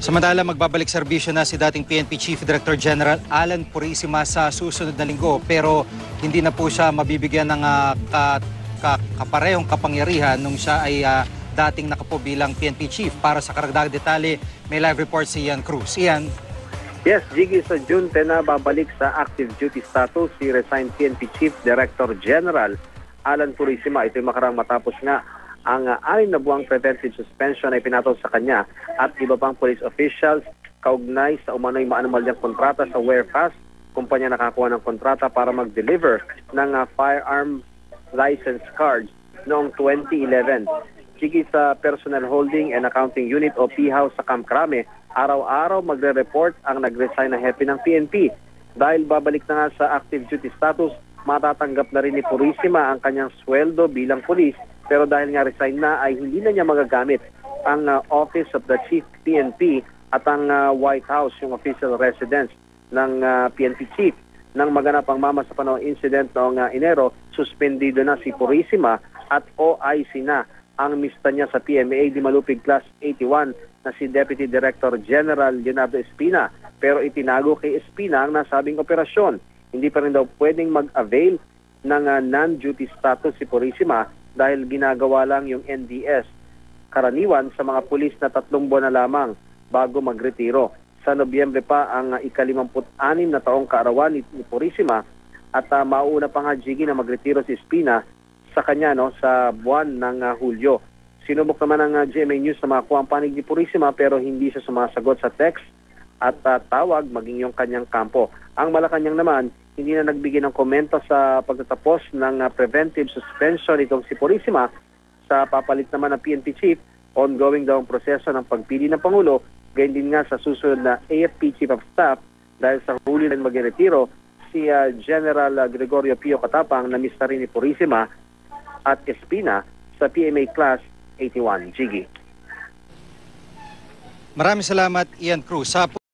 Samantala, magbabalik serbisyo na si dating PNP Chief Director General Alan Purisima sa susunod na linggo, pero hindi na po siya mabibigyan ng kaparehong kapangyarihan nung siya ay dating nakapo bilang PNP Chief. Para sa karagdagang detalye, may live report si Ian Cruz. Ian? Yes, Jiggy, sa June 10 na babalik sa active duty status si resigned PNP Chief Director General Alan Purisima. Ito'y makarang matapos nga ang 6 na buwang preventive suspension ay pinatol sa kanya at iba pang police officials kaugnay sa umano'y maanumalyang kontrata sa Warefast, kumpanya nakakuha ng kontrata para mag-deliver ng firearm license cards noong 2011. Sige, sa Personnel Holding and Accounting Unit o P-House sa Camp Crame, araw-araw magre-report ang nag-resign na hepe ng PNP. Dahil babalik na nga sa active duty status, matatanggap na rin ni Purisima ang kanyang sweldo bilang pulis, pero dahil nga resign na ay hindi na niya magagamit ang Office of the Chief PNP at ang White House, yung official residence ng PNP Chief. Nang maganap ang mama sa panahon incident noong Enero, suspendido na si Purisima at OIC na ang mista niya sa PMA di Malupig Class 81 na si Deputy Director General Leonardo Espina. Pero itinago kay Espina ang nasabing operasyon. Hindi pa rin daw pwedeng mag-avail ng non-duty status si Purisima dahil ginagawa lang yung NDS karaniwan sa mga pulis na 3 buwan na lamang bago magretiro. Sa Nobyembre pa ang ika-56 na taong kaarawan ni Purisima at mauna pa nga, Jiggy, na magretiro si Espina sa kanya sa buwan ng Hulyo. Sinubok naman ng GMA News na makakuha ang panig ni Purisima pero hindi siya sumasagot sa text at tawag maging yung kanyang kampo. Ang Malacanang naman, hindi na nagbigay ng komento sa pagtatapos ng preventive suspension itong si Purisima. Sa papalit naman ng PNP Chief, ongoing daw ang proseso ng pagpili ng Pangulo, gayon din nga sa susunod na AFP Chief of Staff dahil sa huli rin mag-retiro si General Gregorio Pio Katapang na mista rin ni Purisima at Espina sa PMA Class 81. Jiggy. Maraming salamat, Ian Cruz.